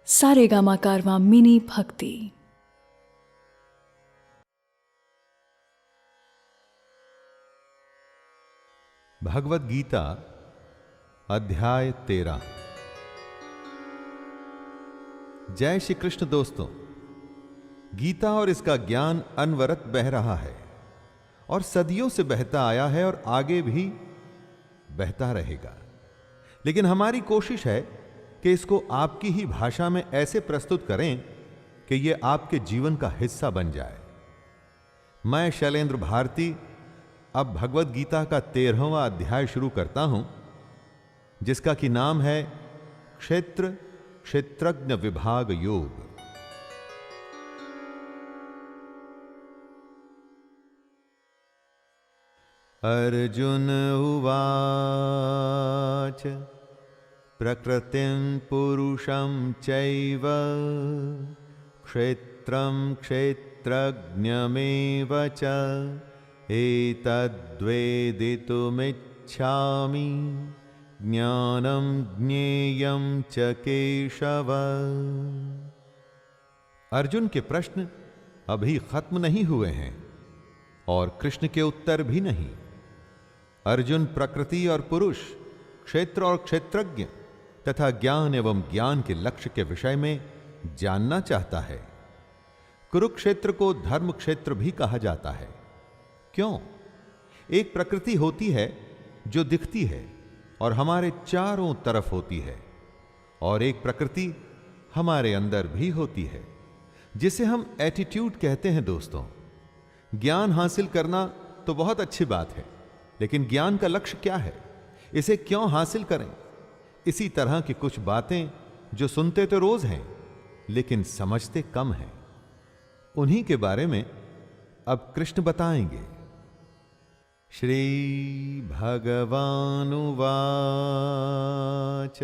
सारेगामा कारवां mini भक्ति। भगवद गीता अध्याय 13। जय श्री कृष्ण दोस्तों, गीता और इसका ज्ञान अनवरत बह रहा है और सदियों से बहता आया है और आगे भी बहता रहेगा। लेकिन हमारी कोशिश है कि इसको आपकी ही भाषा में ऐसे प्रस्तुत करें कि यह आपके जीवन का हिस्सा बन जाए। मैं शैलेंद्र भारती अब भगवद गीता का 13वां अध्याय शुरू करता हूं, जिसका कि नाम है क्षेत्र क्षेत्रज्ञ विभाग योग। अर्जुन उवाच प्रकृतिं पुरुषं चैव क्षेत्रं क्षेत्रज्ञमेव च एतद्वेदितुमिच्छामि ज्ञानं ज्ञेयं च केशव। अर्जुन के प्रश्न अभी खत्म नहीं हुए हैं और कृष्ण के उत्तर भी नहीं। अर्जुन प्रकृति और पुरुष, क्षेत्र और क्षेत्रज्ञ तथा ज्ञान एवं ज्ञान के लक्ष्य के विषय में जानना चाहता है। कुरुक्षेत्र को धर्म क्षेत्र भी कहा जाता है। क्यों? एक प्रकृति होती है जो दिखती है और हमारे चारों तरफ होती है, और एक प्रकृति हमारे अंदर भी होती है जिसे हम एटीट्यूड कहते हैं। दोस्तों, ज्ञान हासिल करना तो बहुत अच्छी बात है, लेकिन ज्ञान का लक्ष्य क्या है? इसे क्यों हासिल करें? इसी तरह की कुछ बातें जो सुनते तो रोज हैं लेकिन समझते कम हैं, उन्हीं के बारे में अब कृष्ण बताएंगे। श्री भगवानुवाच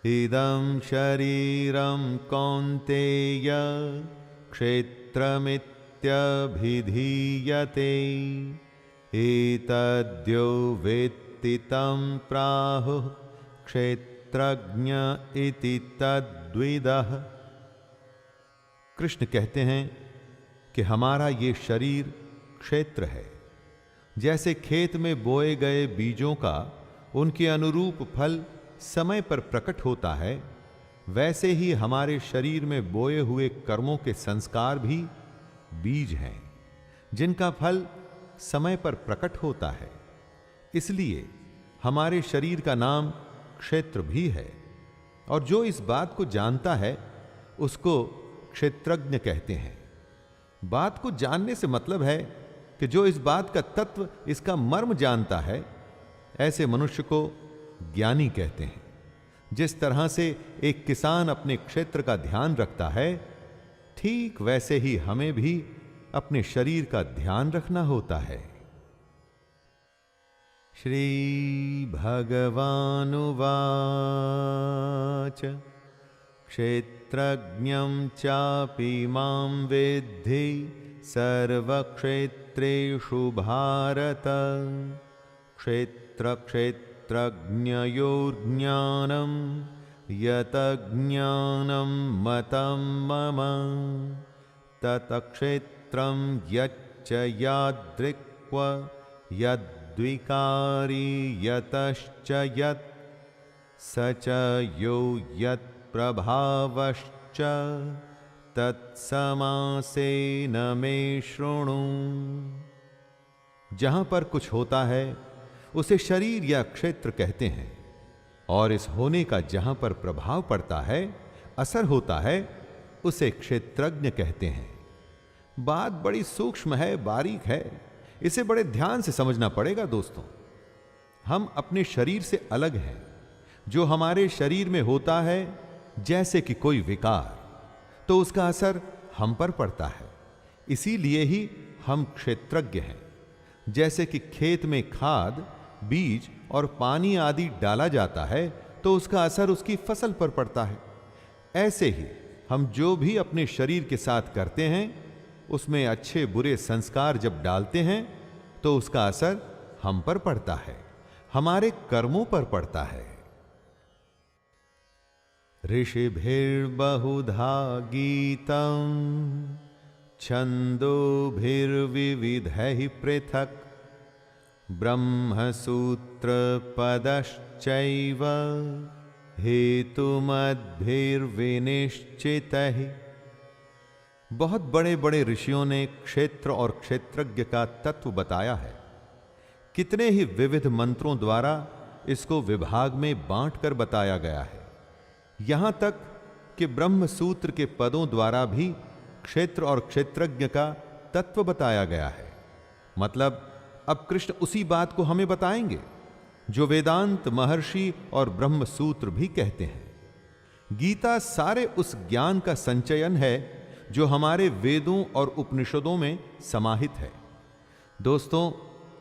इदं शरीरं कौन्तेय क्षेत्रमित्यभिधीयते एतद्यो वेत्ति तं प्राहुः क्षेत्रज्ञ इति तद्विदः। कृष्ण कहते हैं कि हमारा ये शरीर क्षेत्र है। जैसे खेत में बोए गए बीजों का उनके अनुरूप फल समय पर प्रकट होता है, वैसे ही हमारे शरीर में बोए हुए कर्मों के संस्कार भी बीज हैं, जिनका फल समय पर प्रकट होता है। इसलिए हमारे शरीर का नाम क्षेत्र भी है, और जो इस बात को जानता है उसको क्षेत्रज्ञ कहते हैं। बात को जानने से मतलब है कि जो इस बात का तत्व, इसका मर्म जानता है, ऐसे मनुष्य को ज्ञानी कहते हैं। जिस तरह से एक किसान अपने क्षेत्र का ध्यान रखता है, ठीक वैसे ही हमें भी अपने शरीर का ध्यान रखना होता है। श्री भगवानुवाच क्षेत्रज्ञं चापि मां विद्धि सर्वक्षेत्रेषु भारत क्षेत्रक्षेत्रज्ञयोर्ज्ञानं यतज्ञानं मतं मम तत्क्षेत्रं यच्च यादृक्व यद्विकारी यतश्च यत् स च यो यत्प्रभावश्च तत्समासेन मे शृणु। जहां पर कुछ होता है उसे शरीर या क्षेत्र कहते हैं, और इस होने का जहां पर प्रभाव पड़ता है, असर होता है, उसे क्षेत्रज्ञ कहते हैं। बात बड़ी सूक्ष्म है, बारीक है, इसे बड़े ध्यान से समझना पड़ेगा। दोस्तों, हम अपने शरीर से अलग हैं। जो हमारे शरीर में होता है, जैसे कि कोई विकार, तो उसका असर हम पर पड़ता है। इसीलिए ही हम क्षेत्रज्ञ हैं। जैसे कि खेत में खाद, बीज और पानी आदि डाला जाता है तो उसका असर उसकी फसल पर पड़ता है, ऐसे ही हम जो भी अपने शरीर के साथ करते हैं, उसमें अच्छे बुरे संस्कार जब डालते हैं तो उसका असर हम पर पड़ता है, हमारे कर्मों पर पड़ता है। ऋषिभिर्बहुधा गीतं छन्दोभिर्विविधैः पृथक् ब्रह्मसूत्रपदश्चैव हेतुमद्भिर्विनिश्चितैः। बहुत बड़े बड़े ऋषियों ने क्षेत्र और क्षेत्रज्ञ का तत्व बताया है। कितने ही विविध मंत्रों द्वारा इसको विभाग में बांटकर बताया गया है। यहां तक कि ब्रह्म सूत्र के पदों द्वारा भी क्षेत्र और क्षेत्रज्ञ का तत्व बताया गया है। मतलब अब कृष्ण उसी बात को हमें बताएंगे जो वेदांत, महर्षि और ब्रह्म सूत्र भी कहते हैं। गीता सारे उस ज्ञान का संचयन है जो हमारे वेदों और उपनिषदों में समाहित है। दोस्तों,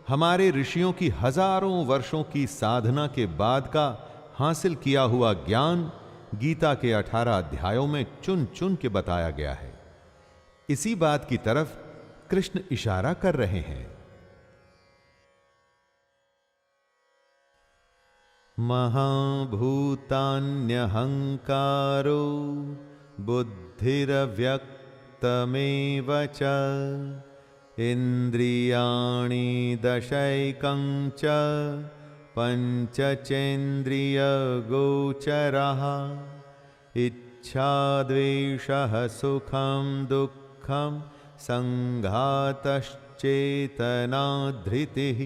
हमारे ऋषियों की हजारों वर्षों की साधना के बाद का हासिल किया हुआ ज्ञान गीता के 18 अध्यायों में चुन चुन के बताया गया है। इसी बात की तरफ कृष्ण इशारा कर रहे हैं। महाभूतान्यहंकारो बुद्धिरव्यक्तमेव च इंद्रियाणि दशैकं च पंचचेन्द्रियगोचरः इच्छा द्वेषः सुखं दुःखं संघातश्चेतना धृतिः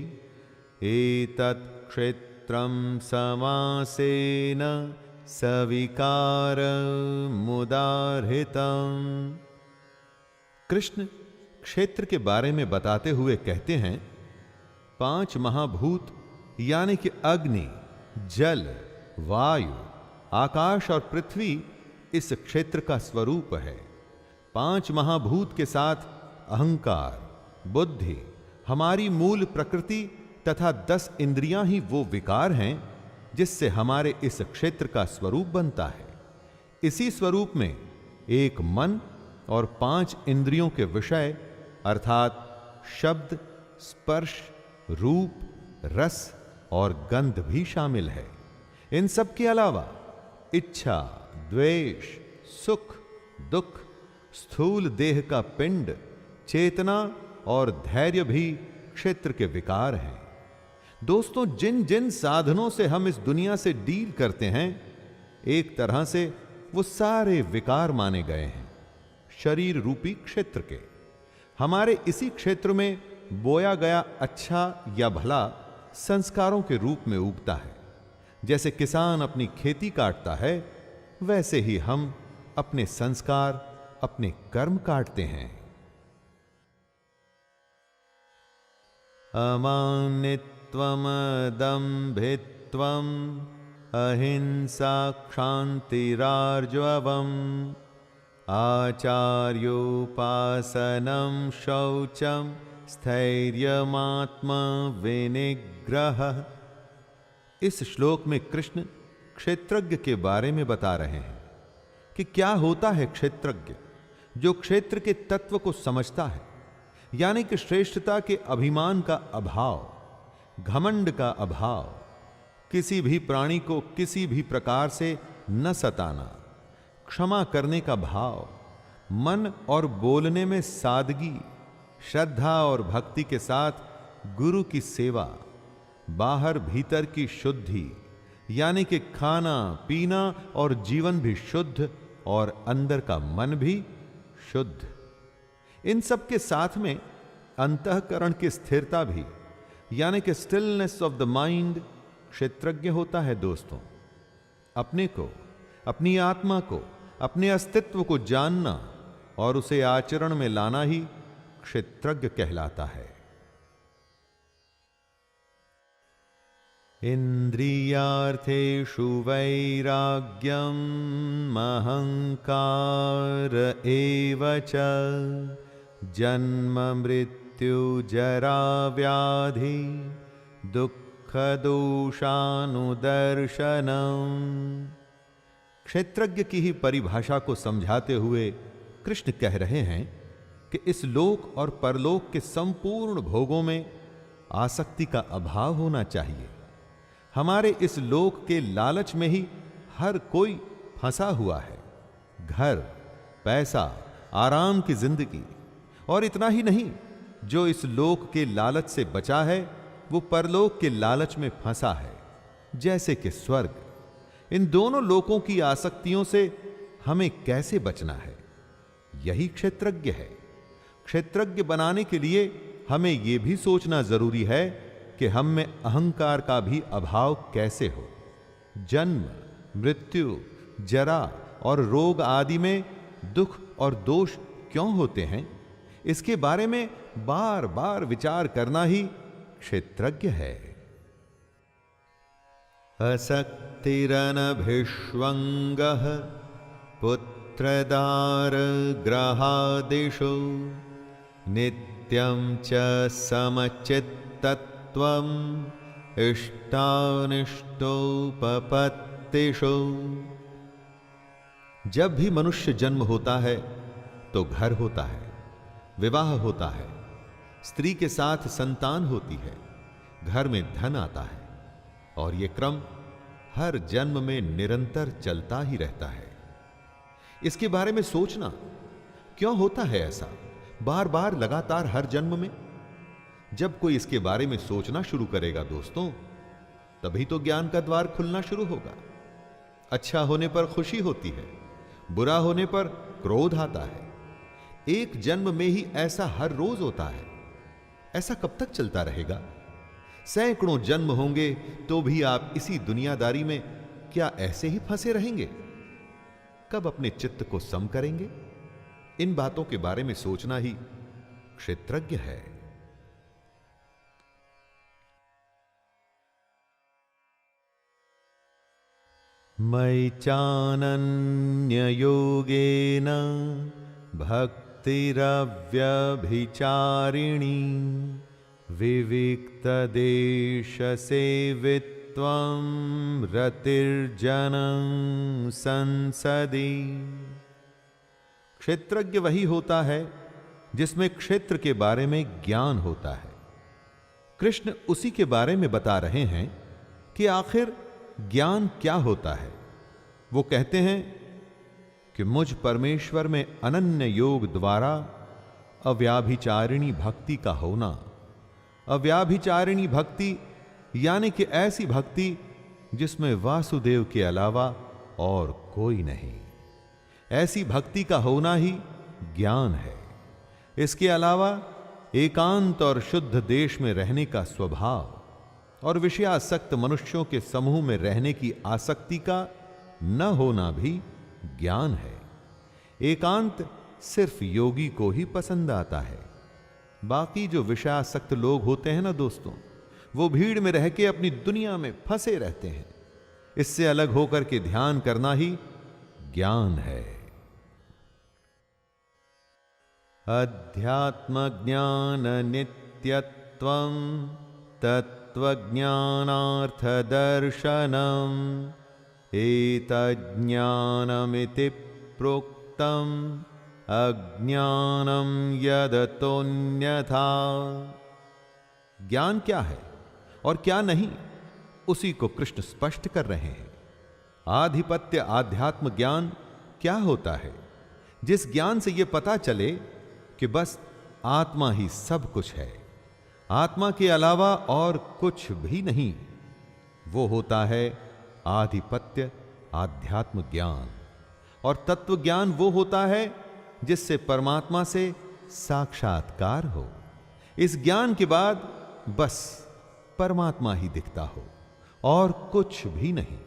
एतत् क्षेत्रं समासेन सविकारमुदाहृतम्। कृष्ण क्षेत्र के बारे में बताते हुए कहते हैं, 5 महाभूत यानी कि अग्नि, जल, वायु, आकाश और पृथ्वी इस क्षेत्र का स्वरूप है। 5 महाभूत के साथ अहंकार, बुद्धि, हमारी मूल प्रकृति तथा 10 इंद्रियां ही वो विकार हैं जिससे हमारे इस क्षेत्र का स्वरूप बनता है। इसी स्वरूप में एक मन और 5 इंद्रियों के विषय अर्थात शब्द, स्पर्श, रूप, रस और गंध भी शामिल है। इन सब के अलावा इच्छा, द्वेष, सुख, दुख, स्थूल देह का पिंड, चेतना और धैर्य भी क्षेत्र के विकार हैं। दोस्तों, जिन जिन साधनों से हम इस दुनिया से डील करते हैं, एक तरह से वो सारे विकार माने गए हैं शरीर रूपी क्षेत्र के। हमारे इसी क्षेत्र में बोया गया अच्छा या भला संस्कारों के रूप में उगता है। जैसे किसान अपनी खेती काटता है, वैसे ही हम अपने संस्कार, अपने कर्म काटते हैं। अमानित्वम दम्भित्वम अहिंसा क्षान्तिरार्जवम् आचार्योपासनं शौचं स्थैर्यमात्मा विनिग्रह। इस श्लोक में कृष्ण क्षेत्रज्ञ के बारे में बता रहे हैं कि क्या होता है क्षेत्रज्ञ, जो क्षेत्र के तत्व को समझता है, यानी कि श्रेष्ठता के अभिमान का अभाव, घमंड का अभाव, किसी भी प्राणी को किसी भी प्रकार से न सताना, क्षमा करने का भाव, मन और बोलने में सादगी, श्रद्धा और भक्ति के साथ गुरु की सेवा, बाहर भीतर की शुद्धि यानी कि खाना पीना और जीवन भी शुद्ध और अंदर का मन भी शुद्ध। इन सब के साथ में अंतःकरण की स्थिरता भी यानी कि स्टिलनेस ऑफ द माइंड क्षेत्रज्ञ होता है। दोस्तों, अपने को, अपनी आत्मा को, अपने अस्तित्व को जानना और उसे आचरण में लाना ही क्षेत्रज्ञ कहलाता है। इंद्रियार्थेषु वैराग्यम् अहंकार एव च जन्म मृत्यु जरा व्याधि दुख दोषानुदर्शनम्। क्षेत्रज्ञ की ही परिभाषा को समझाते हुए कृष्ण कह रहे हैं कि इस लोक और परलोक के संपूर्ण भोगों में आसक्ति का अभाव होना चाहिए। हमारे इस लोक के लालच में ही हर कोई फंसा हुआ है। घर, पैसा, आराम की जिंदगी, और इतना ही नहीं, जो इस लोक के लालच से बचा है वो परलोक के लालच में फंसा है, जैसे कि स्वर्ग। इन दोनों लोकों की आसक्तियों से हमें कैसे बचना है, यही क्षेत्रज्ञ है। क्षेत्रज्ञ बनाने के लिए हमें यह भी सोचना जरूरी है कि हम में अहंकार का भी अभाव कैसे हो। जन्म, मृत्यु, जरा और रोग आदि में दुख और दोष क्यों होते हैं, इसके बारे में बार बार विचार करना ही क्षेत्रज्ञ है। असक्तिरनभिष्वंगः पुत्रदार ग्रहादिषु नित्यं च समचित्तत्वम् इष्टानिष्टोपपत्तिषु। जब भी मनुष्य जन्म होता है तो घर होता है, विवाह होता है, स्त्री के साथ संतान होती है, घर में धन आता है, और यह क्रम हर जन्म में निरंतर चलता ही रहता है। इसके बारे में सोचना, क्यों होता है ऐसा बार बार लगातार हर जन्म में? जब कोई इसके बारे में सोचना शुरू करेगा दोस्तों, तभी तो ज्ञान का द्वार खुलना शुरू होगा। अच्छा होने पर खुशी होती है, बुरा होने पर क्रोध आता है। एक जन्म में ही ऐसा हर रोज होता है। ऐसा कब तक चलता रहेगा? सैकड़ों जन्म होंगे तो भी आप इसी दुनियादारी में क्या ऐसे ही फंसे रहेंगे? कब अपने चित्त को सम करेंगे? इन बातों के बारे में सोचना ही क्षेत्रज्ञ है। मयि चानन्ययोगेन भक्तिरव्यभिचारिणी विविक्तदेशसेवित्वं रतिर्जनं संसदि। क्षेत्रज्ञ वही होता है जिसमें क्षेत्र के बारे में ज्ञान होता है। कृष्ण उसी के बारे में बता रहे हैं कि आखिर ज्ञान क्या होता है। वो कहते हैं कि मुझ परमेश्वर में अनन्य योग द्वारा अव्याभिचारिणी भक्ति का होना। अव्याभिचारिणी भक्ति यानी कि ऐसी भक्ति जिसमें वासुदेव के अलावा और कोई नहीं। ऐसी भक्ति का होना ही ज्ञान है। इसके अलावा एकांत और शुद्ध देश में रहने का स्वभाव और विषयासक्त मनुष्यों के समूह में रहने की आसक्ति का न होना भी ज्ञान है। एकांत सिर्फ योगी को ही पसंद आता है। बाकी जो विषयासक्त लोग होते हैं ना दोस्तों, वो भीड़ में रह के अपनी दुनिया में फंसे रहते हैं। इससे अलग होकर के ध्यान करना ही ज्ञान है। अध्यात्म ज्ञान नित्यत्वं तत्त्वज्ञानार्थ दर्शनम् एतज्ज्ञानमिति प्रोक्तम् अज्ञानम यदतोन्यथा। ज्ञान क्या है और क्या नहीं, उसी को कृष्ण स्पष्ट कर रहे हैं। आधिपत्य आध्यात्म ज्ञान क्या होता है? जिस ज्ञान से यह पता चले कि बस आत्मा ही सब कुछ है, आत्मा के अलावा और कुछ भी नहीं, वो होता है आधिपत्य आध्यात्म ज्ञान। और तत्व ज्ञान वो होता है जिससे परमात्मा से साक्षात्कार हो। इस ज्ञान के बाद बस परमात्मा ही दिखता हो और कुछ भी नहीं।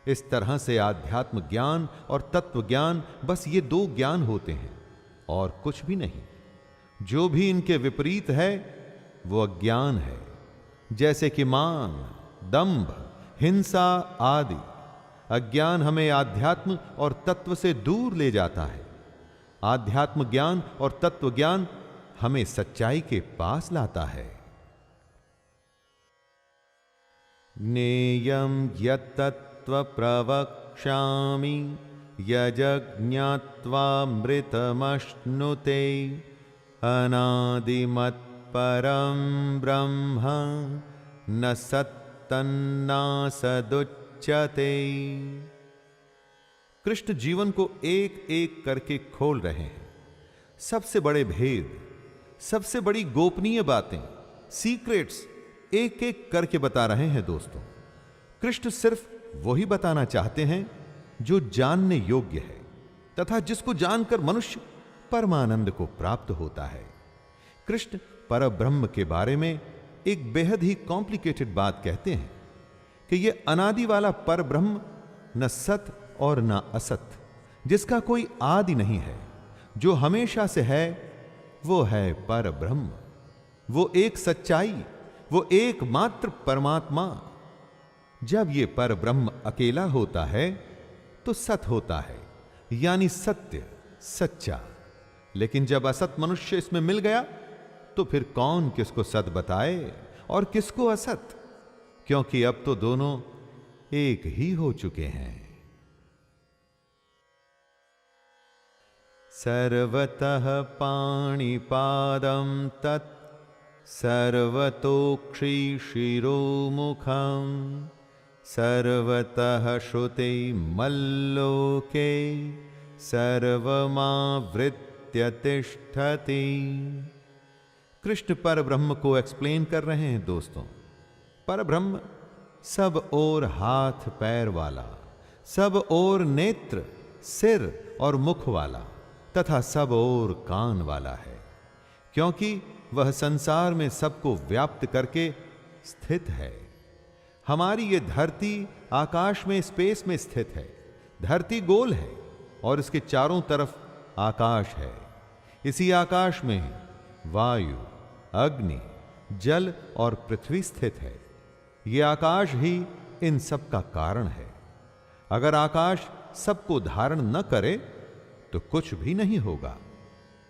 इस तरह से आध्यात्म ज्ञान और तत्व ज्ञान, बस ये दो ज्ञान होते हैं और कुछ भी नहीं। जो भी इनके विपरीत है वो अज्ञान है। जैसे कि मान, दंभ, हिंसा आदि। अज्ञान हमें आध्यात्म और तत्व से दूर ले जाता है। आध्यात्म ज्ञान और तत्व ज्ञान हमें सच्चाई के पास लाता है। ज्ञेयं यत्तत्त्व प्रवक्ष्यामि यज्ञात्वामृतमश्नुते अनादिमत्परं ब्रह्म न सत्तन्नासदुच्यते। कृष्ण जीवन को एक एक करके खोल रहे हैं। सबसे बड़े भेद, सबसे बड़ी गोपनीय बातें, सीक्रेट्स एक एक करके बता रहे हैं दोस्तों। कृष्ण सिर्फ वही बताना चाहते हैं जो जानने योग्य है तथा जिसको जानकर मनुष्य परमानंद को प्राप्त होता है। कृष्ण परब्रह्म के बारे में एक बेहद ही कॉम्प्लिकेटेड बात कहते हैं कि यह अनादि वाला परब्रह्म न सत और न असत, जिसका कोई आदि नहीं है, जो हमेशा से है, वो है परब्रह्म। वो एक सच्चाई, वो एकमात्र परमात्मा। जब ये परब्रह्म अकेला होता है तो सत होता है, यानी सत्य, सच्चा। लेकिन जब असत मनुष्य इसमें मिल गया तो फिर कौन किसको सत बताए और किसको असत, क्योंकि अब तो दोनों एक ही हो चुके हैं। सर्वतः पाणिपादं तत् सर्वतोक्षि शिरोमुखं सर्वतः श्रुते मल्लोके सर्वमावृत्य तिष्ठति। कृष्ण परब्रह्म को एक्सप्लेन कर रहे हैं दोस्तों। परब्रह्म सब ओर हाथ पैर वाला, सब ओर नेत्र, सिर और मुख वाला तथा सब ओर कान वाला है, क्योंकि वह संसार में सबको व्याप्त करके स्थित है। हमारी ये धरती आकाश में, स्पेस में स्थित है। धरती गोल है और इसके चारों तरफ आकाश है। इसी आकाश में वायु, अग्नि, जल और पृथ्वी स्थित है। ये आकाश ही इन सब का कारण है। अगर आकाश सबको धारण न करे तो कुछ भी नहीं होगा।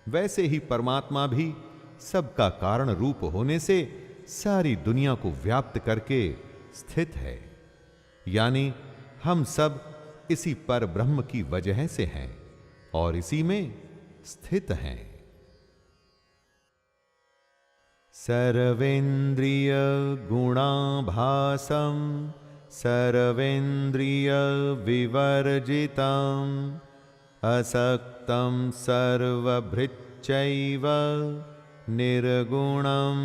वैसे ही परमात्मा भी सबका कारण रूप होने से सारी दुनिया को व्याप्त करके स्थित है, यानी हम सब इसी पर ब्रह्म की वजह से हैं और इसी में स्थित हैं। सर्वेन्द्रिय गुणाभासं सर्वेन्द्रिय विवर्जितं असक्तं सर्वभृच्चैव निर्गुणं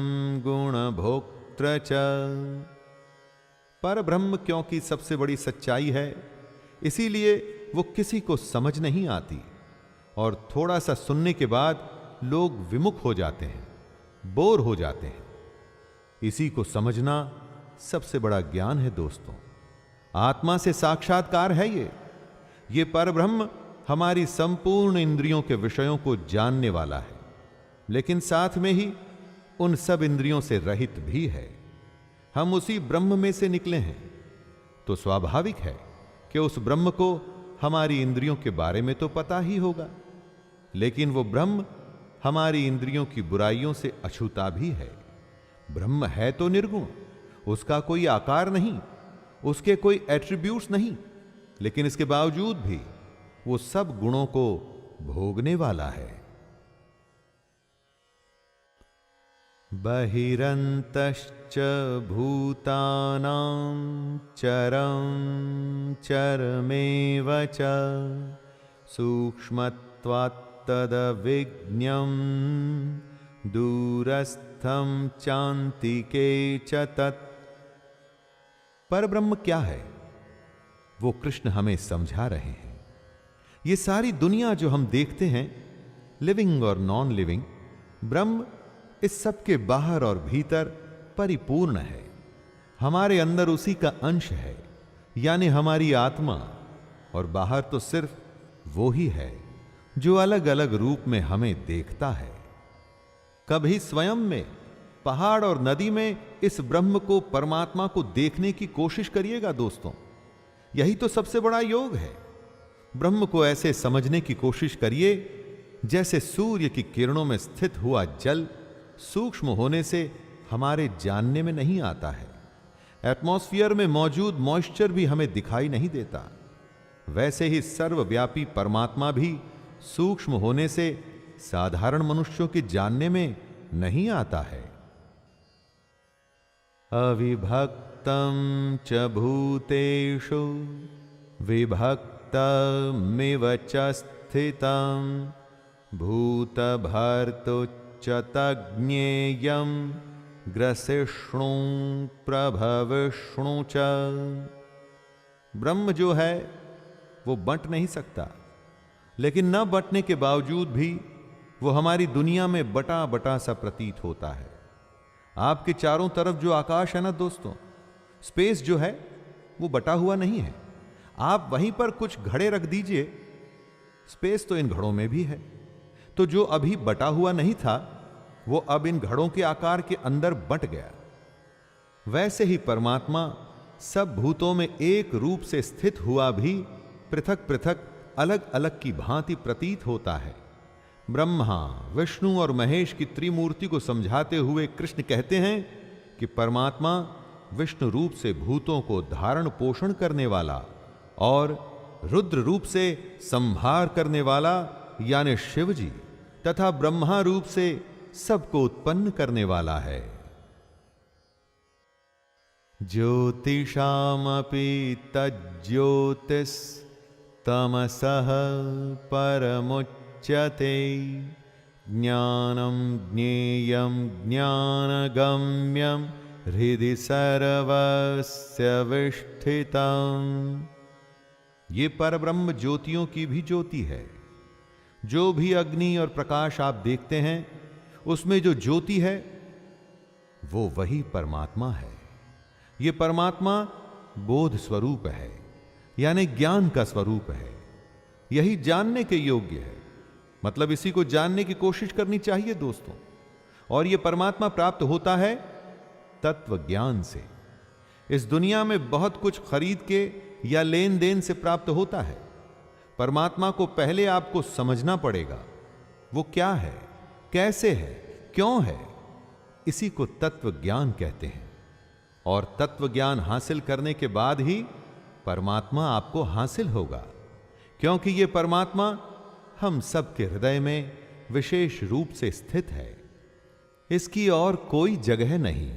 गुणभोक्त्र च। परब्रह्म क्योंकि सबसे बड़ी सच्चाई है, इसीलिए वो किसी को समझ नहीं आती और थोड़ा सा सुनने के बाद लोग विमुख हो जाते हैं, बोर हो जाते हैं। इसी को समझना सबसे बड़ा ज्ञान है दोस्तों। आत्मा से साक्षात्कार है ये परब्रह्म हमारी संपूर्ण इंद्रियों के विषयों को जानने वाला है, लेकिन साथ में ही उन सब इंद्रियों से रहित भी है। हम उसी ब्रह्म में से निकले हैं, तो स्वाभाविक है कि उस ब्रह्म को हमारी इंद्रियों के बारे में तो पता ही होगा, लेकिन वो ब्रह्म हमारी इंद्रियों की बुराइयों से अछूता भी है। ब्रह्म है तो निर्गुण, उसका कोई आकार नहीं, उसके कोई एट्रीब्यूट्स नहीं, लेकिन इसके बावजूद भी वो सब गुणों को भोगने वाला है। बहिरन्तश्च भूतानां चरं चरमेव च सूक्ष्मत्वात् तदविज्ञं दूरस्थं चान्तिके च तत्। परब्रह्म क्या है वो कृष्ण हमें समझा रहे हैं। ये सारी दुनिया जो हम देखते हैं, लिविंग और नॉन लिविंग, ब्रह्म इस सब के बाहर और भीतर परिपूर्ण है। हमारे अंदर उसी का अंश है, यानी हमारी आत्मा, और बाहर तो सिर्फ वो ही है जो अलग अलग रूप में हमें देखता है। कभी स्वयं में, पहाड़ और नदी में इस ब्रह्म को, परमात्मा को देखने की कोशिश करिएगा दोस्तों। यही तो सबसे बड़ा योग है। ब्रह्म को ऐसे समझने की कोशिश करिए जैसे सूर्य की किरणों में स्थित हुआ जल सूक्ष्म होने से हमारे जानने में नहीं आता है। एटमॉस्फेयर में मौजूद मॉइस्चर भी हमें दिखाई नहीं देता। वैसे ही सर्वव्यापी परमात्मा भी सूक्ष्म होने से साधारण मनुष्यों के जानने में नहीं आता है। अविभक्तं च भूतेषु विभक्तं भक्तमिव च स्थितं भूतभर्तुच्च ग्रसिष्णु प्रभविष्णु च। ब्रह्म जो है वो बंट नहीं सकता, लेकिन न बंटने के बावजूद भी वो हमारी दुनिया में बटा बटा सा प्रतीत होता है। आपके चारों तरफ जो आकाश है ना दोस्तों, स्पेस जो है वो बटा हुआ नहीं है। आप वहीं पर कुछ घड़े रख दीजिए, स्पेस तो इन घड़ों में भी है। तो जो अभी बटा हुआ नहीं था वो अब इन घड़ों के आकार के अंदर बंट गया। वैसे ही परमात्मा सब भूतों में एक रूप से स्थित हुआ भी पृथक पृथक अलग अलग की भांति प्रतीत होता है। ब्रह्मा, विष्णु और महेश की त्रिमूर्ति को समझाते हुए कृष्ण कहते हैं कि परमात्मा विष्णु रूप से भूतों को धारण पोषण करने वाला और रुद्र रूप से संहार करने वाला यानी शिव जी, तथा ब्रह्मा रूप से सबको उत्पन्न करने वाला है। ज्योतिषामपि तज्ज्योतिस् तमसः परमुच्यते ज्ञानं ज्ञेयं ज्ञानगम्यं हृदि सर्वस्य विष्ठितम्। ये परब्रह्म ज्योतियों की भी ज्योति है। जो भी अग्नि और प्रकाश आप देखते हैं उसमें जो ज्योति है वो वही परमात्मा है। ये परमात्मा बोध स्वरूप है, यानी ज्ञान का स्वरूप है। यही जानने के योग्य है, मतलब इसी को जानने की कोशिश करनी चाहिए दोस्तों। और यह परमात्मा प्राप्त होता है तत्व ज्ञान से। इस दुनिया में बहुत कुछ खरीद के या लेन देन से प्राप्त होता है। परमात्मा को पहले आपको समझना पड़ेगा, वो क्या है, कैसे है, क्यों है। इसी को तत्व ज्ञान कहते हैं। और तत्व ज्ञान हासिल करने के बाद ही परमात्मा आपको हासिल होगा, क्योंकि ये परमात्मा हम सबके हृदय में विशेष रूप से स्थित है। इसकी और कोई जगह नहीं।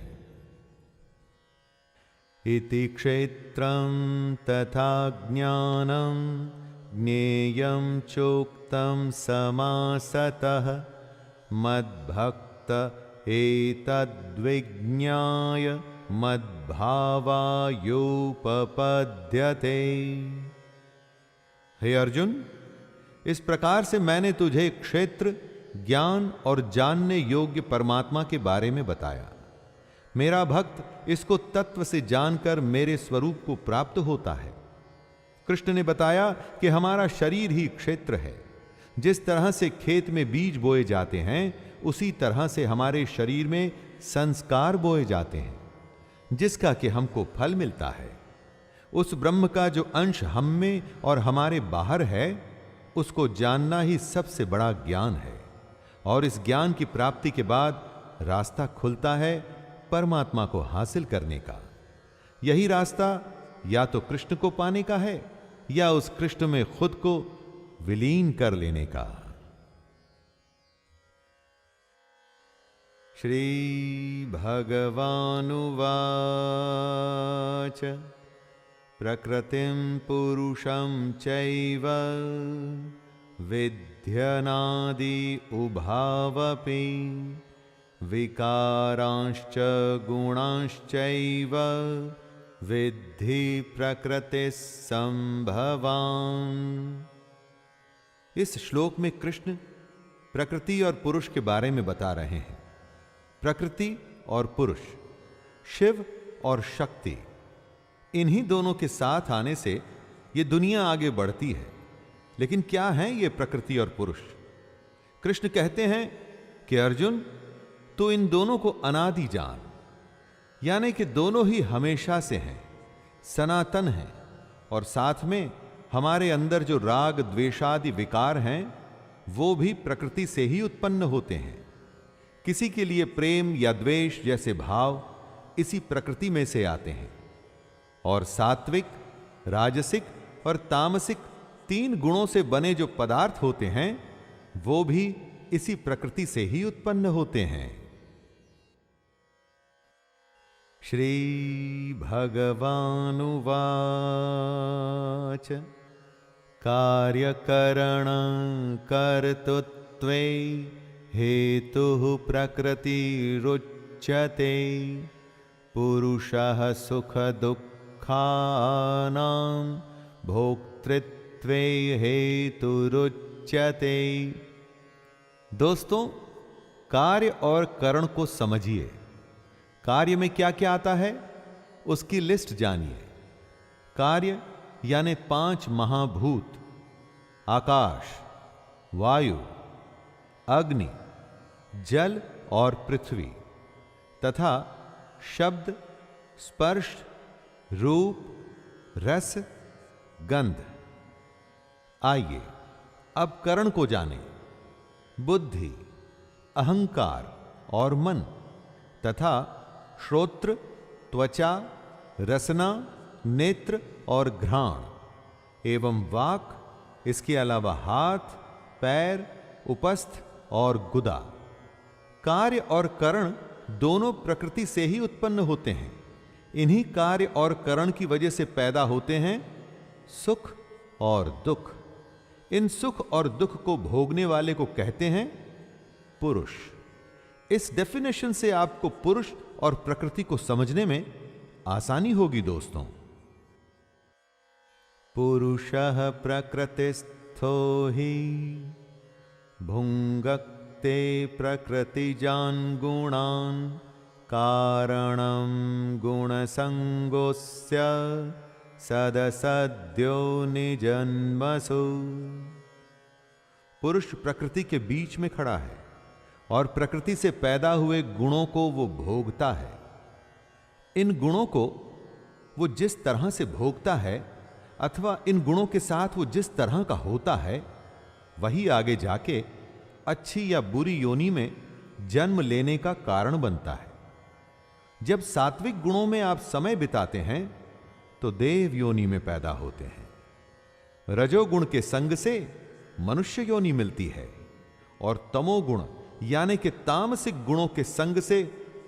इति क्षेत्रं तथा ज्ञानं ज्ञेयं चोक्तं समासतः मद्भक्त एतद्विज्ञाय मद्भावायोपपद्यते। हे अर्जुन, इस प्रकार से मैंने तुझे क्षेत्र, ज्ञान और जानने योग्य परमात्मा के बारे में बताया। मेरा भक्त इसको तत्व से जानकर मेरे स्वरूप को प्राप्त होता है। कृष्ण ने बताया कि हमारा शरीर ही क्षेत्र है। जिस तरह से खेत में बीज बोए जाते हैं उसी तरह से हमारे शरीर में संस्कार बोए जाते हैं, जिसका कि हमको फल मिलता है। उस ब्रह्म का जो अंश हम में और हमारे बाहर है उसको जानना ही सबसे बड़ा ज्ञान है। और इस ज्ञान की प्राप्ति के बाद रास्ता खुलता है परमात्मा को हासिल करने का। यही रास्ता या तो कृष्ण को पाने का है या उस कृष्ण में खुद को विलीन कर लेने का। श्री भगवानुवाच प्रकृतिं पुरुषं चैव विध्यनादि उभावपि विकारांश्च गुणांश्चैव विद्धि प्रकृतिः संभवान्। इस श्लोक में कृष्ण प्रकृति और पुरुष के बारे में बता रहे हैं। प्रकृति और पुरुष, शिव और शक्ति, इन्हीं दोनों के साथ आने से ये दुनिया आगे बढ़ती है। लेकिन क्या है ये प्रकृति और पुरुष? कृष्ण कहते हैं कि अर्जुन, तो इन दोनों को अनादि जान, यानी कि दोनों ही हमेशा से हैं, सनातन हैं। और साथ में हमारे अंदर जो राग द्वेषादि विकार हैं वो भी प्रकृति से ही उत्पन्न होते हैं। किसी के लिए प्रेम या द्वेष जैसे भाव इसी प्रकृति में से आते हैं। और सात्विक, राजसिक और तामसिक तीन गुणों से बने जो पदार्थ होते हैं वो भी इसी प्रकृति से ही उत्पन्न होते हैं। श्री भगवानुवाच कार्यकरण कर्तृत्वे हेतुः प्रकृतिरुच्यते पुरुषः सुख दुःखानां भोक्तृत्वे हेतुरुच्यते। दोस्तों, कार्य और करण को समझिए। कार्य में क्या क्या आता है उसकी लिस्ट जानिए। कार्य यानी 5 महाभूत, आकाश, वायु, अग्नि, जल और पृथ्वी, तथा शब्द, स्पर्श, रूप, रस, गंध। आइए अब करण को जानें। बुद्धि, अहंकार और मन, तथा श्रोत्र, त्वचा, रसना, नेत्र और घ्राण एवं वाक, इसके अलावा हाथ, पैर, उपस्थ और गुदा। कार्य और करण दोनों प्रकृति से ही उत्पन्न होते हैं। इन्हीं कार्य और करण की वजह से पैदा होते हैं सुख और दुख। इन सुख और दुख को भोगने वाले को कहते हैं पुरुष। इस डेफिनेशन से आपको पुरुष और प्रकृति को समझने में आसानी होगी दोस्तों। पुरुषः प्रकृतिस्थो हि भुंगक्ते प्रकृतिजान् गुणान् कारणं गुणसंगोस्य सदसद्यो निजन्मसु। पुरुष प्रकृति के बीच में खड़ा है और प्रकृति से पैदा हुए गुणों को वो भोगता है। इन गुणों को वो जिस तरह से भोगता है अथवा इन गुणों के साथ वो जिस तरह का होता है, वही आगे जाके अच्छी या बुरी योनि में जन्म लेने का कारण बनता है। जब सात्विक गुणों में आप समय बिताते हैं तो देव योनि में पैदा होते हैं। रजोगुण के संग से मनुष्य योनि मिलती है और तमोगुण यानी कि तामसिक गुणों के संग से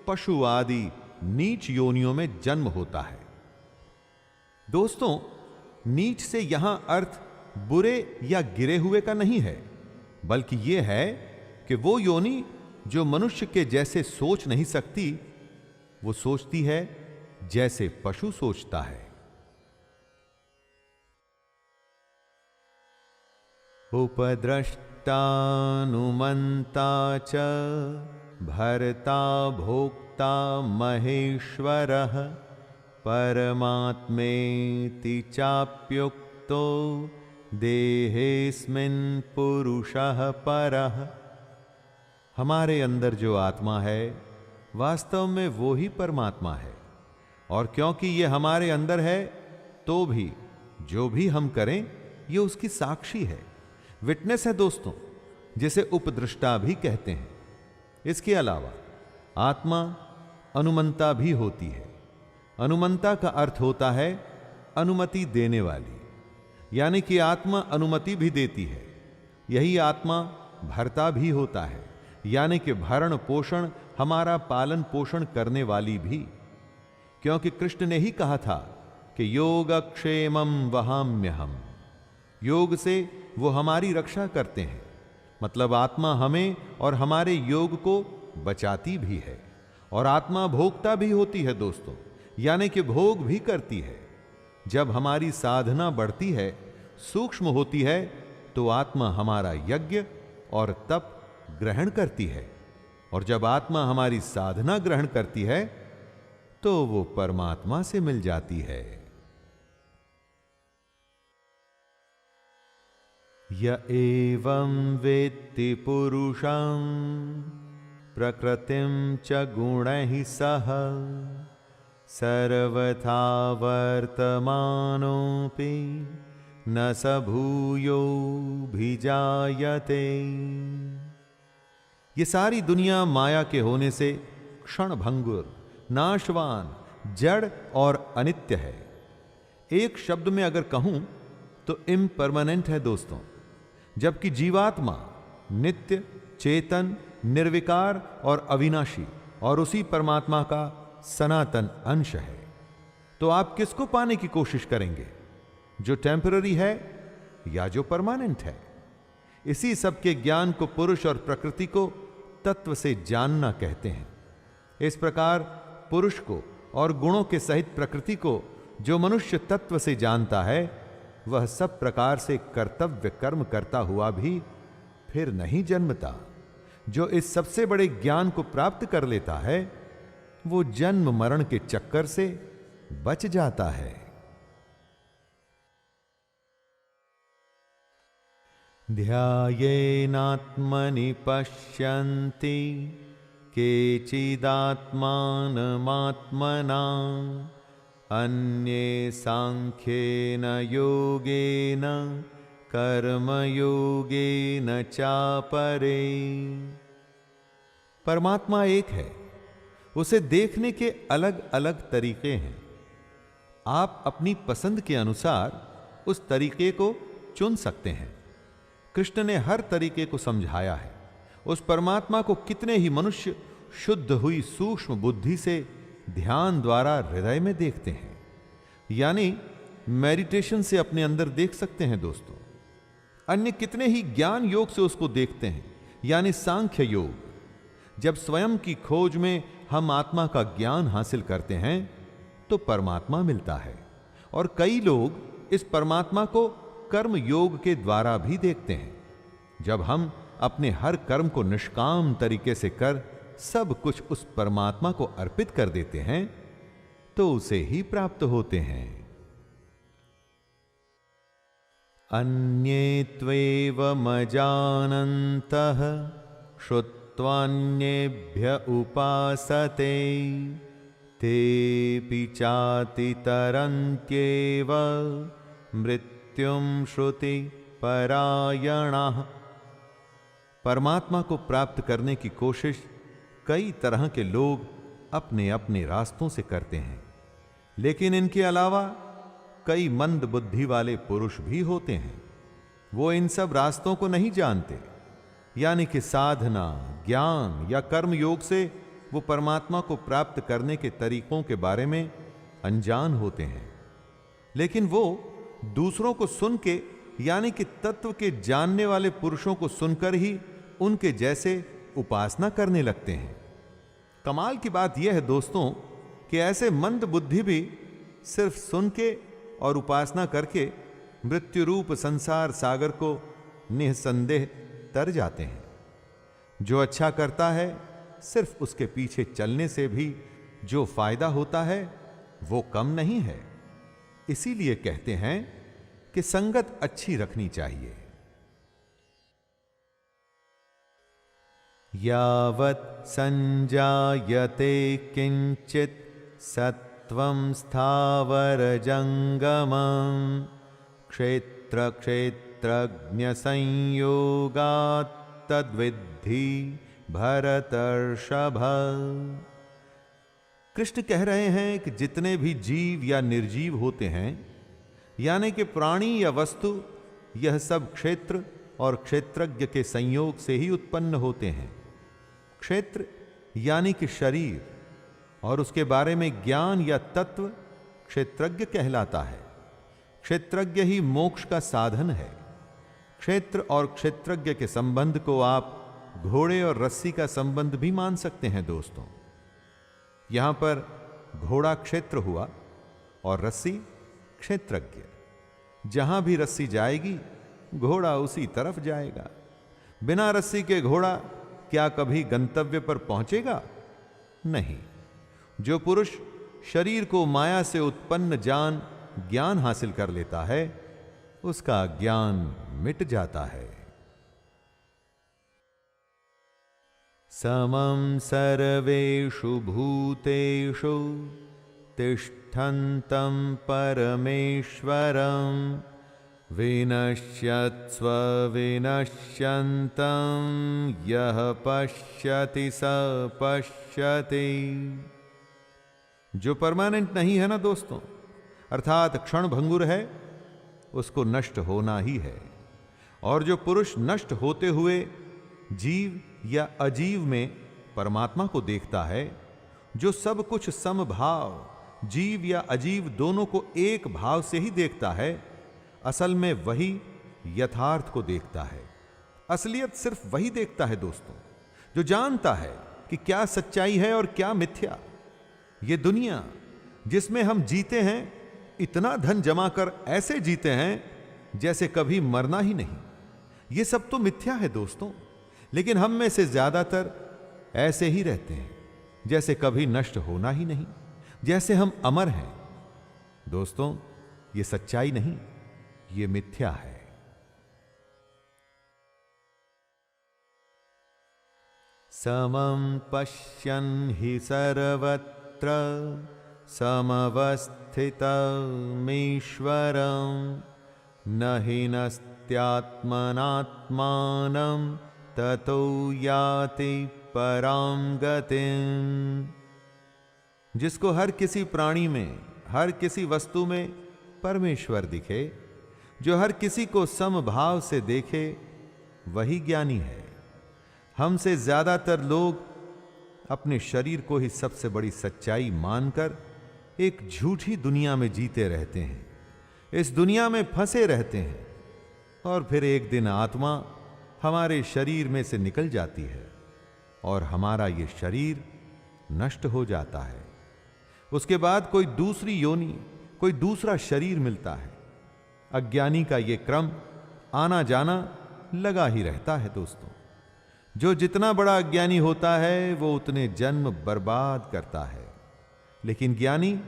पशु आदि नीच योनियों में जन्म होता है। दोस्तों, नीच से यहां अर्थ बुरे या गिरे हुए का नहीं है, बल्कि यह है कि वो योनि जो मनुष्य के जैसे सोच नहीं सकती, वो सोचती है जैसे पशु सोचता है। उपद्रष्टानुमन्ता च भर्ता भोक्ता महेश्वरः परमात्मेति चाप्युक्तो देहेस्मिन् पुरुषः परः। हमारे अंदर जो आत्मा है वास्तव में वो ही परमात्मा है, और क्योंकि ये हमारे अंदर है तो भी जो भी हम करें ये उसकी साक्षी है, विटनेस है दोस्तों, जिसे उपदृष्टा भी कहते हैं। इसके अलावा आत्मा अनुमंता भी होती है। अनुमंता का अर्थ होता है अनुमति देने वाली, यानी कि आत्मा अनुमति भी देती है। यही आत्मा भर्ता भी होता है, यानी कि भरण पोषण, हमारा पालन पोषण करने वाली भी, क्योंकि कृष्ण ने ही कहा था कि योगक्षेमं वहाम्यहम्। योग से वो हमारी रक्षा करते हैं, मतलब आत्मा हमें और हमारे योग को बचाती भी है। और आत्मा भोगता भी होती है दोस्तों, यानी कि भोग भी करती है। जब हमारी साधना बढ़ती है, सूक्ष्म होती है, तो आत्मा हमारा यज्ञ और तप ग्रहण करती है, और जब आत्मा हमारी साधना ग्रहण करती है तो वो परमात्मा से मिल जाती है। य एवं वेत्ति पुरुषं प्रकृतिं च गुणैः सह सर्वथा वर्तमानोऽपि न स भूयोऽभिजायते। ये सारी दुनिया माया के होने से क्षण भंगुर, नाशवान, जड़ और अनित्य है। एक शब्द में अगर कहूं तो इम्परमानेंट है दोस्तों, जबकि जीवात्मा नित्य, चेतन, निर्विकार और अविनाशी और उसी परमात्मा का सनातन अंश है। तो आप किसको पाने की कोशिश करेंगे? जो टेम्पररी है या जो परमानेंट है। इसी सब के ज्ञान को पुरुष और प्रकृति को तत्व से जानना कहते हैं। इस प्रकार पुरुष को और गुणों के सहित प्रकृति को जो मनुष्य तत्व से जानता है, वह सब प्रकार से कर्तव्य कर्म करता हुआ भी फिर नहीं जन्मता। जो इस सबसे बड़े ज्ञान को प्राप्त कर लेता है, वो जन्म मरण के चक्कर से बच जाता है। ध्यायेनात्मनि पश्यन्ति केचिदात्मानमात्मना अन्ये सांख्येन योगेन कर्मयोगेन चापरे। परमात्मा एक है, उसे देखने के अलग अलग तरीके हैं। आप अपनी पसंद के अनुसार उस तरीके को चुन सकते हैं। कृष्ण ने हर तरीके को समझाया है। उस परमात्मा को कितने ही मनुष्य शुद्ध हुई सूक्ष्म बुद्धि से ध्यान द्वारा हृदय में देखते हैं, यानी मेडिटेशन से अपने अंदर देख सकते हैं दोस्तों। अन्य कितने ही ज्ञान योग से उसको देखते हैं, यानी सांख्य योग। जब स्वयं की खोज में हम आत्मा का ज्ञान हासिल करते हैं तो परमात्मा मिलता है। और कई लोग इस परमात्मा को कर्म योग के द्वारा भी देखते हैं। जब हम अपने हर कर्म को निष्काम तरीके से कर सब कुछ उस परमात्मा को अर्पित कर देते हैं तो उसे ही प्राप्त होते हैं। अन्ये त्वेवमजानन्तः श्रुत्वान्येभ्य उपासते तेऽपि चातितरन्त्येव मृत्युं श्रुति परायणाः। परमात्मा को प्राप्त करने की कोशिश कई तरह के लोग अपने अपने रास्तों से करते हैं, लेकिन इनके अलावा कई मंद बुद्धि वाले पुरुष भी होते हैं। वो इन सब रास्तों को नहीं जानते, यानी कि साधना, ज्ञान या कर्म योग से वो परमात्मा को प्राप्त करने के तरीकों के बारे में अनजान होते हैं। लेकिन वो दूसरों को सुन के, यानी कि तत्व के जानने वाले पुरुषों को सुनकर ही उनके जैसे उपासना करने लगते हैं। कमाल की बात यह है दोस्तों कि ऐसे मंद बुद्धि भी सिर्फ सुन के और उपासना करके मृत्यु रूप संसार सागर को निसंदेह तर जाते हैं। जो अच्छा करता है, सिर्फ उसके पीछे चलने से भी जो फायदा होता है वो कम नहीं है। इसीलिए कहते हैं कि संगत अच्छी रखनी चाहिए। यावत् संजायते किंचित सत्वं स्थावर जंगमं क्षेत्र क्षेत्रज्ञ संयोगात् तद्विद्धि भरतर्षभ। कृष्ण कह रहे हैं कि जितने भी जीव या निर्जीव होते हैं, यानी कि प्राणी या वस्तु, यह सब क्षेत्र और क्षेत्रज्ञ के संयोग से ही उत्पन्न होते हैं। क्षेत्र यानी कि शरीर और उसके बारे में ज्ञान या तत्व क्षेत्रज्ञ कहलाता है। क्षेत्रज्ञ ही मोक्ष का साधन है। क्षेत्र और क्षेत्रज्ञ के संबंध को आप घोड़े और रस्सी का संबंध भी मान सकते हैं दोस्तों। यहां पर घोड़ा क्षेत्र हुआ और रस्सी क्षेत्रज्ञ। जहां भी रस्सी जाएगी घोड़ा उसी तरफ जाएगा। बिना रस्सी के घोड़ा क्या कभी गंतव्य पर पहुंचेगा? नहीं। जो पुरुष शरीर को माया से उत्पन्न जान ज्ञान हासिल कर लेता है, उसका ज्ञान मिट जाता है। समं सर्वेषु भूतेषु तिष्ठन्तं परमेश्वरं विनश्यत्स्व विनश्यन्तं यः पश्यति स पश्यति। जो परमानेंट नहीं है ना दोस्तों, अर्थात क्षण भंगुर है, उसको नष्ट होना ही है। और जो पुरुष नष्ट होते हुए जीव या अजीव में परमात्मा को देखता है, जो सब कुछ समभाव जीव या अजीव दोनों को एक भाव से ही देखता है, असल में वही यथार्थ को देखता है। असलियत सिर्फ वही देखता है दोस्तों, जो जानता है कि क्या सच्चाई है और क्या मिथ्या। ये दुनिया जिसमें हम जीते हैं, इतना धन जमा कर ऐसे जीते हैं जैसे कभी मरना ही नहीं। ये सब तो मिथ्या है दोस्तों, लेकिन हम में से ज्यादातर ऐसे ही रहते हैं जैसे कभी नष्ट होना ही नहीं, जैसे हम अमर हैं। दोस्तों, ये सच्चाई नहीं, ये मिथ्या है। समं पश्यन् हि सर्वत्र समवस्थितमीश्वरं न हि नस्त्यात्मनात्मानं ततो याति परां गतिं। जिसको हर किसी प्राणी में, हर किसी वस्तु में परमेश्वर दिखे, जो हर किसी को समभाव से देखे, वही ज्ञानी है। हमसे ज्यादातर लोग अपने शरीर को ही सबसे बड़ी सच्चाई मानकर एक झूठी दुनिया में जीते रहते हैं, इस दुनिया में फंसे रहते हैं, और फिर एक दिन आत्मा हमारे शरीर में से निकल जाती है और हमारा ये शरीर नष्ट हो जाता है। उसके बाद कोई दूसरी योनि, कोई दूसरा शरीर मिलता है। अज्ञानी का ये क्रम आना जाना लगा ही रहता है दोस्तों। जो जितना बड़ा अज्ञानी होता है वो उतने जन्म बर्बाद करता है, लेकिन ज्ञानी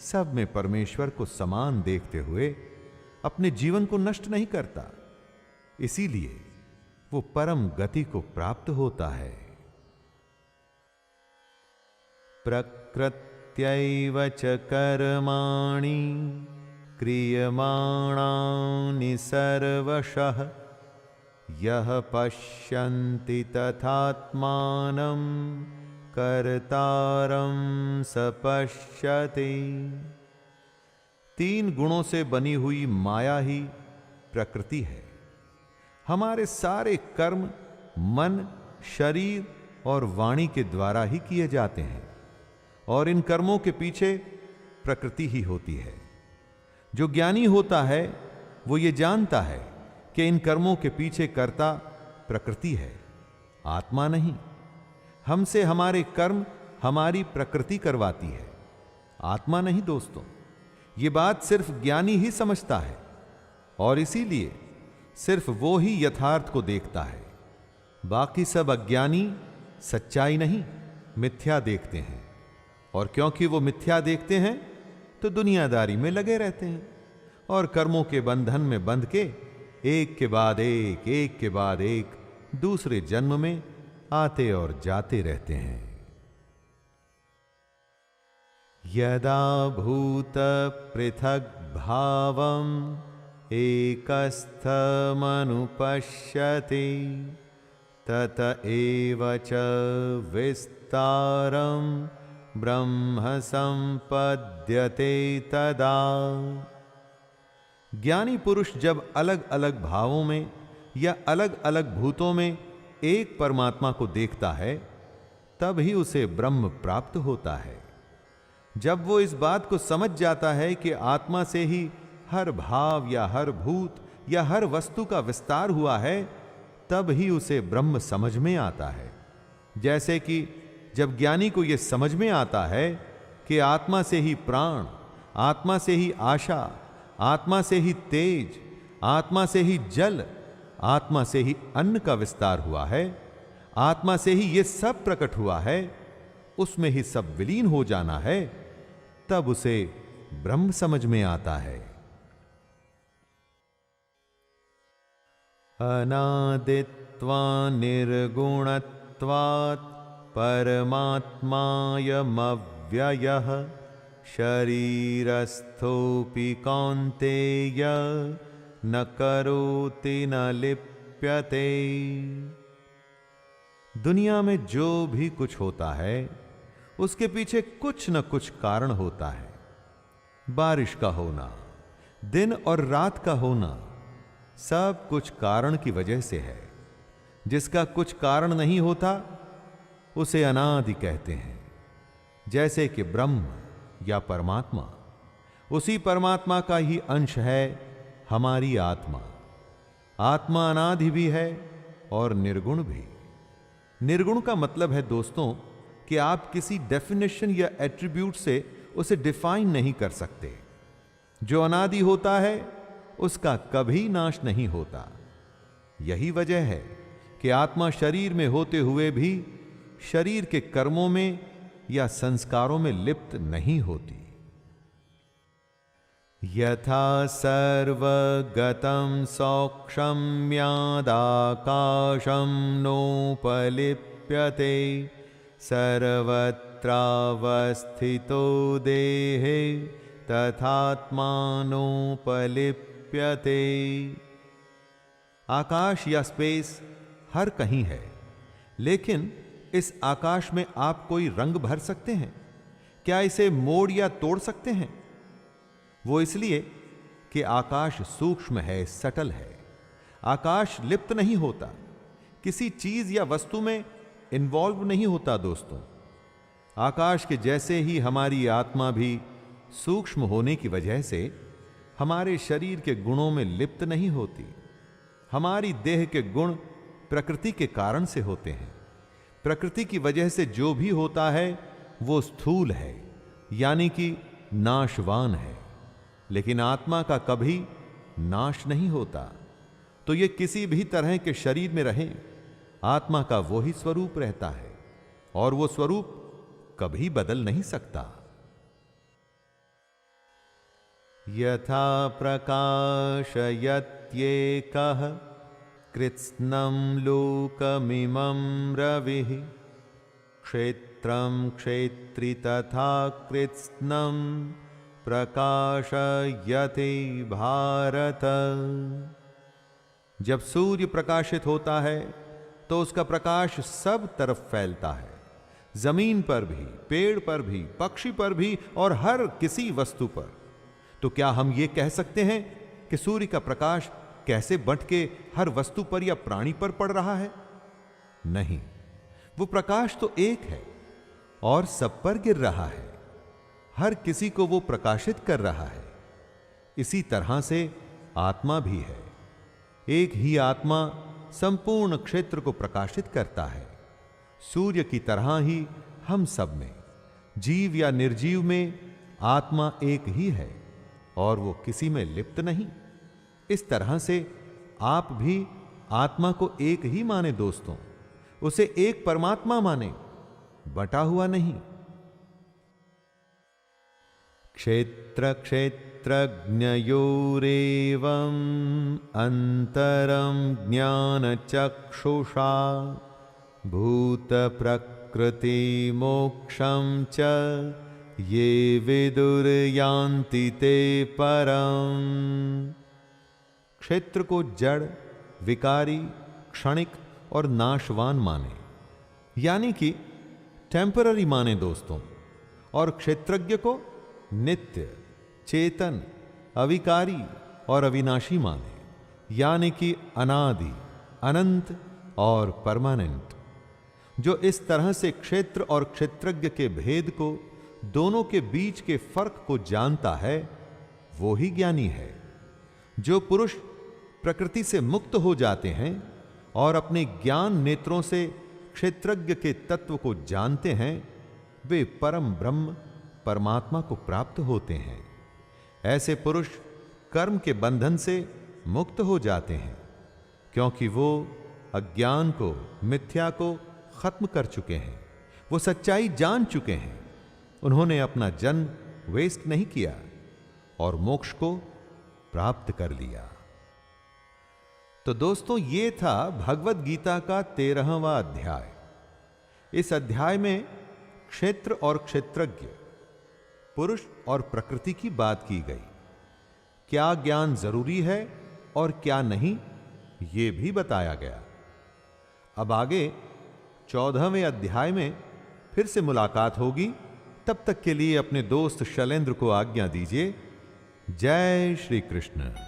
सब में परमेश्वर को समान देखते हुए अपने जीवन को नष्ट नहीं करता, इसीलिए वो परम गति को प्राप्त होता है। प्रकृत्यैव च कर्माणि क्रियमाणानि सर्वशः यः पश्यन्ति तथात्मानं कर्तारं स पश्यति। तीन गुणों से बनी हुई माया ही प्रकृति है। हमारे सारे कर्म मन, शरीर और वाणी के द्वारा ही किए जाते हैं, और इन कर्मों के पीछे प्रकृति ही होती है। जो ज्ञानी होता है वो ये जानता है कि इन कर्मों के पीछे कर्ता प्रकृति है, आत्मा नहीं। हमसे हमारे कर्म हमारी प्रकृति करवाती है, आत्मा नहीं दोस्तों। ये बात सिर्फ ज्ञानी ही समझता है, और इसीलिए सिर्फ वो ही यथार्थ को देखता है। बाकी सब अज्ञानी सच्चाई नहीं, मिथ्या देखते हैं, और क्योंकि वो मिथ्या देखते हैं तो दुनियादारी में लगे रहते हैं और कर्मों के बंधन में बंध के एक के बाद एक दूसरे जन्म में आते और जाते रहते हैं। यदा भूत पृथक भावम एकस्थमनुपश्यति तत एव च विस्तारं ब्रह्म संपद्यते तदा। ज्ञानी पुरुष जब अलग अलग भावों में या अलग अलग भूतों में एक परमात्मा को देखता है, तब ही उसे ब्रह्म प्राप्त होता है। जब वो इस बात को समझ जाता है कि आत्मा से ही हर भाव या हर भूत या हर वस्तु का विस्तार हुआ है, तब ही उसे ब्रह्म समझ में आता है। जैसे कि जब ज्ञानी को यह समझ में आता है कि आत्मा से ही प्राण, आत्मा से ही आशा, आत्मा से ही तेज, आत्मा से ही जल, आत्मा से ही अन्न का विस्तार हुआ है, आत्मा से ही ये सब प्रकट हुआ है, उसमें ही सब विलीन हो जाना है, तब उसे ब्रह्म समझ में आता है। अनादित्वा निर्गुणत्वात् परमात्मायमव्ययः शरीरस्थोऽपि कौन्तेय न करोति न लिप्यते। दुनिया में जो भी कुछ होता है उसके पीछे कुछ न कुछ कारण होता है। बारिश का होना, दिन और रात का होना, सब कुछ कारण की वजह से है। जिसका कुछ कारण नहीं होता उसे अनादि कहते हैं। जैसे कि ब्रह्म या परमात्मा, उसी परमात्मा का ही अंश है हमारी आत्मा। आत्मा अनादि भी है और निर्गुण भी। निर्गुण का मतलब है दोस्तों कि आप किसी डेफिनेशन या एट्रीब्यूट से उसे डिफाइन नहीं कर सकते। जो अनादि होता है उसका कभी नाश नहीं होता। यही वजह है कि आत्मा शरीर में होते हुए भी शरीर के कर्मों में या संस्कारों में लिप्त नहीं होती। यथा सर्वगतं सौक्षम्यादाकाशं नोपलिप्यते सर्वत्रावस्थितो देहे तथात्मानोपलिप्यते। आकाश या स्पेस हर कहीं है, लेकिन इस आकाश में आप कोई रंग भर सकते हैं? क्या इसे मोड़ या तोड़ सकते हैं? वो इसलिए कि आकाश सूक्ष्म है, सटल है। आकाश लिप्त नहीं होता, किसी चीज या वस्तु में इन्वॉल्व नहीं होता। दोस्तों, आकाश के जैसे ही हमारी आत्मा भी सूक्ष्म होने की वजह से हमारे शरीर के गुणों में लिप्त नहीं होती। हमारी देह के गुण प्रकृति के कारण से होते हैं। प्रकृति की वजह से जो भी होता है वो स्थूल है, यानी कि नाशवान है, लेकिन आत्मा का कभी नाश नहीं होता। तो ये किसी भी तरह के शरीर में रहे, आत्मा का वो ही स्वरूप रहता है और वो स्वरूप कभी बदल नहीं सकता। यथा प्रकाशयत्येकः कृत्स्नं लोकमिमं रविः क्षेत्रं क्षेत्री तथा कृत्स्नं प्रकाशयते भारत। जब सूर्य प्रकाशित होता है तो उसका प्रकाश सब तरफ फैलता है, जमीन पर भी, पेड़ पर भी, पक्षी पर भी और हर किसी वस्तु पर। तो क्या हम ये कह सकते हैं कि सूर्य का प्रकाश कैसे बंट के हर वस्तु पर या प्राणी पर पड़ रहा है? नहीं, वो प्रकाश तो एक है और सब पर गिर रहा है, हर किसी को वो प्रकाशित कर रहा है। इसी तरह से आत्मा भी है। एक ही आत्मा संपूर्ण क्षेत्र को प्रकाशित करता है। सूर्य की तरह ही हम सब में, जीव या निर्जीव में, आत्मा एक ही है और वो किसी में लिप्त नहीं। इस तरह से आप भी आत्मा को एक ही माने दोस्तों, उसे एक परमात्मा माने, बटा हुआ नहीं। क्षेत्र क्षेत्रज्ञयोरेवम् अंतरं ज्ञानचक्षुषा भूत प्रकृति मोक्षं च ये विदुर्यान्ति ते परम्। क्षेत्र को जड़, विकारी, क्षणिक और नाशवान माने, यानी कि टेम्पररी माने दोस्तों, और क्षेत्रज्ञ को नित्य, चेतन, अविकारी और अविनाशी माने, यानी कि अनादि, अनंत और परमानेंट। जो इस तरह से क्षेत्र और क्षेत्रज्ञ के भेद को, दोनों के बीच के फर्क को जानता है, वो ही ज्ञानी है। जो पुरुष प्रकृति से मुक्त हो जाते हैं और अपने ज्ञान नेत्रों से क्षेत्रज्ञ के तत्व को जानते हैं, वे परम ब्रह्म परमात्मा को प्राप्त होते हैं। ऐसे पुरुष कर्म के बंधन से मुक्त हो जाते हैं, क्योंकि वो अज्ञान को, मिथ्या को खत्म कर चुके हैं। वो सच्चाई जान चुके हैं। उन्होंने अपना जन्म वेस्ट नहीं किया और मोक्ष को प्राप्त कर लिया। तो दोस्तों, ये था भगवत गीता का 13वां अध्याय। इस अध्याय में क्षेत्र और क्षेत्रज्ञ, पुरुष और प्रकृति की बात की गई। क्या ज्ञान जरूरी है और क्या नहीं, ये भी बताया गया। अब आगे 14वें अध्याय में फिर से मुलाकात होगी। तब तक के लिए अपने दोस्त शैलेंद्र को आज्ञा दीजिए। जय श्री कृष्ण।